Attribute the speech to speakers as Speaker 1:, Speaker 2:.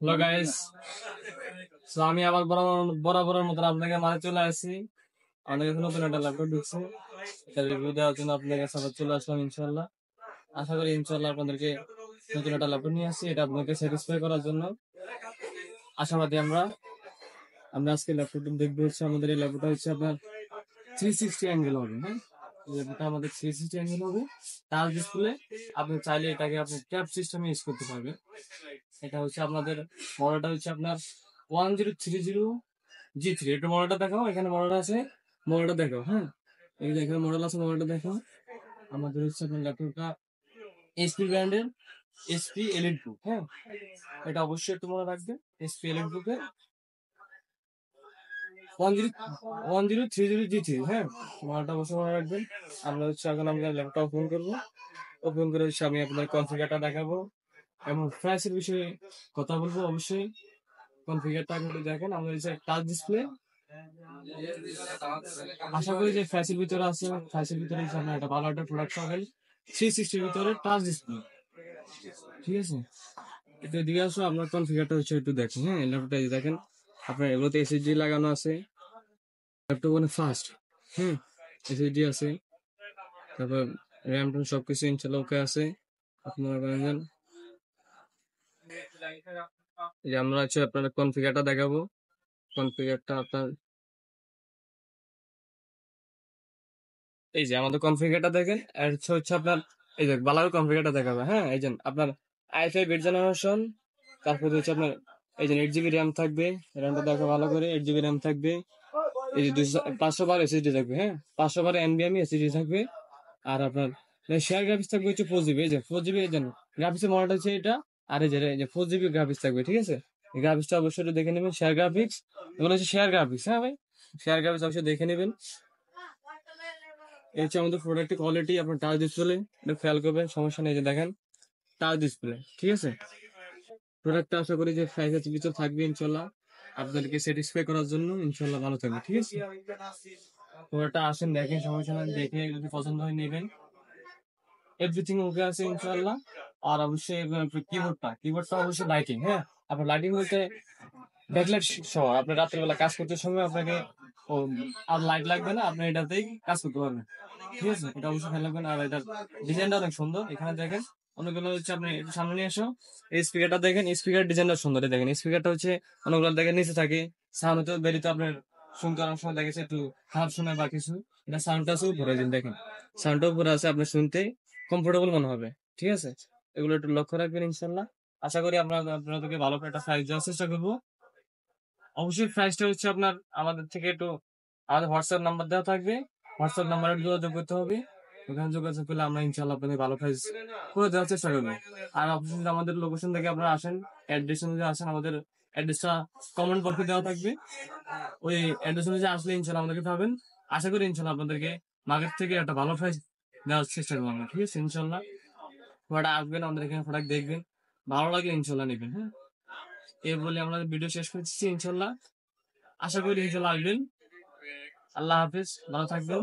Speaker 1: Hello guys, আমি আবার বরাবরের মতন আপনাকে মাঝে চলে আসছি। আমাদের কাছে নতুন একটা ল্যাপটপ ঢুকছে, এটা রিভিউ দেওয়ার জন্য আপনাদের কাছে আবার চলে আসলাম ইনশাল্লাহ। আশা করি ইনশাল্লাহ আপনাদেরকে নতুন একটা ল্যাপটপ নিয়ে আসছি, এটা আপনাকে স্যাটিসফাই করার জন্য আশাবাদী আমরা। আমরা আজকে ল্যাপটপ দেখবো, হচ্ছে আমাদের এই ল্যাপটপটা হচ্ছে আপনার 360 অ্যাঙ্গেল হবে। হ্যাঁ, এই ল্যাপটপটা আমাদের 360 অ্যাঙ্গেল হবে, টাচ ডিসপ্লে। আপনি চাইলে এটাকে আপনি ট্যাব সিস্টেমে ইউজ করতে পারবেন। এটা হচ্ছে আপনাদের মডেলটা হচ্ছে আপনার 1030G3। একটু মডেলটা দেখাও, এখানে মডেল আছে, মডেলটা দেখাও। হ্যাঁ, এই যে এখানে মডেল আছে, মডেলটা দেখাও। আমাদের হচ্ছে আপনার ল্যাপটপটা এসপি ব্র্যান্ডের, এসপি এলিট বুক। হ্যাঁ, এটা অবশ্যই একটু মনে রাখবেন, এসপি এলিট বুকে 1030G3। হ্যাঁ, মডেলটা অবশ্যই মনে রাখবেন। আমরা হচ্ছে এখন আমরা ল্যাপটপ ওপেন করবো, ওপেন করে হচ্ছে আমি আপনার কনফিগারটা দেখাবো এবং প্রাইসের বিষয়ে কথা বলবো। অবশ্যই কনফিগারটা আগে একটু দেখেন। আমাদের হচ্ছে টাচ ডিসপ্লে, আশা করি যে ফ্ল্যাশের ভিতরে আছে, ফ্ল্যাশের ভিতরে হচ্ছে আপনার একটা ভালো একটা প্রোডাক্ট পাবেন। 360 ভিতরে টাচ ডিসপ্লে, ঠিক আছে। একটু এদিকে আসো, আপনার কনফিগারটা হচ্ছে একটু দেখেন। হ্যাঁ, ল্যাপটপটা দেখেন, আপনার এগুলোতে এসএসডি লাগানো আছে, ল্যাপটপ অনেক ফাস্ট। হুম, এসএসডি আছে, তারপর র্যাম ট্যাম সবকিছু ইনশাল্লাহ ওকে আছে। আপনারা জানেন যে আমরা হচ্ছে আপনার কনফিগারটা দেখাবো। কনফিগারটা আপনার এই যে আমাদের কনফিগারটা দেখেন, আর হচ্ছে আপনার এই যে বালার কনফিগারটা দেখাবে। হ্যাঁ, এই যে আপনার i5 8 জেনারেশন, তারপরে হচ্ছে আপনার এই যে 8 জিবি র্যাম থাকবে, র্যামটা দেখো ভালো করে, 8 জিবি র্যাম থাকবে। এই যে 500 বার এসএসডি থাকবে। হ্যাঁ, 500 বার এনভিএমই এসএসডি থাকবে। আর আপনার শেয়ার গ্রাফিক্স থাকবে হচ্ছে 4 জিবি। এই যে 4 জিবি, এই যে গ্রাফিক্সের মডেলটা হচ্ছে এটা। আর এই যে 4 জিবি গ্রাফিক্স থাকবে, ঠিক আছে। এই গ্রাফিক্সটা অবশ্যই একটু দেখে নেবেন, শেয়ার গ্রাফিক্স, এগুলো হচ্ছে শেয়ার গ্রাফিক্স। হ্যাঁ ভাই, শেয়ার গ্রাফিক্স অবশ্যই দেখে নেবেন। এই হচ্ছে আমাদের প্রোডাক্টের কোয়ালিটি। আপনার টাচ ডিসপ্লে এটা খেয়াল করবেন, সমস্যা নেই। যে দেখেন টাচ ডিসপ্লে, ঠিক আছে। প্রোডাক্টটা আশা করি যে প্রাইসের ভিতর থাকবে ইনশাল্লাহ, আপনাদেরকে স্যাটিসফাই করার জন্য ইনশাল্লাহ ভালো থাকবে, ঠিক আছে। প্রোডাক্টটা আসেন, দেখেন, সমস্যা নেই, দেখে যদি পছন্দ হয় নেবেন। এভরিথিং ওকে আছে ইনশাল্লাহ। আর অবশ্যই কিবোর্ডটা অবশ্যই লাইটিং। হ্যাঁ, আপনার লাইটিং বলতে ব্যাকলাইট সহ আপনি রাত্রেবেলা কাজ করতে সময় আপনাকে ও আর লাইট লাগবে না, আপনি এটাতেই কাজ করতে পারবেন, ঠিক আছে। এটা অবশ্যই খেয়াল রাখবেন। আর এটার ডিজাইনটা অনেক সুন্দর, এখানে দেখেন অনেকগুলো হচ্ছে। আপনি একটু সামনে নিয়ে এসো, এই স্পিকারটা দেখেন, স্পিকার ডিজাইনটা সুন্দর। এই দেখেন স্পিকারটা হচ্ছে অনেকগুলো দেখেন নিচে থাকে, সাউন্ড হতে বেরিতে আপনার শুনতে অনেক সময় দেখেছে একটু খারাপ শোনায় বা কিছু। এটা সাউন্ডটা আছে উপরে, দিন দেখেন সাউন্ডটা উপরে আছে, আপনার শুনতে কমফোর্টেবল মনে হবে, ঠিক আছে। এগুলো একটু লক্ষ্য রাখবেন ইনশাল্লাহ। আশা করি আমরা আপনাদেরকে ভালো করে একটা সাইজ দেওয়ার চেষ্টা করবো। অবশ্যই প্রাইসটা হচ্ছে আপনার আমাদের থেকে একটু, আমাদের হোয়াটসঅ্যাপ নাম্বার দেওয়া থাকবে, হোয়াটসঅ্যাপ নাম্বারে যোগাযোগ করতে হবে। ওখানে যোগাযোগ করলে আমরা ইনশাল্লাহ আপনাদের ভালো প্রাইস করে দেওয়ার চেষ্টা করবো। আর অবশ্যই যদি আমাদের লোকেশন থেকে আপনারা আসেন, অ্যাড্রেস অনুযায়ী আসেন, আমাদের অ্যাড্রেসটা কমেন্ট বক্সে দেওয়া থাকবে। ওই অ্যাড্রেস অনুযায়ী আসলে ইনশাল্লাহ আমাদেরকে পাবেন। আশা করি ইনশাল্লাহ আপনাদেরকে মার্কেট থেকে একটা ভালো প্রাইস দেওয়ার চেষ্টা করবো আমরা, ঠিক আছে ইনশাল্লাহ। প্রোডাক্ট আসবেন, আমাদের এখানে প্রোডাক্ট দেখবেন, ভালো লাগলে ইনশাল্লাহ নেবেন। হ্যাঁ, এই বলে আমরা ভিডিও শেষ করছি ইনশাল্লাহ। আশা করি ইনশাল্লাহ আসবেন। আল্লাহ হাফিজ, ভালো থাকবেন।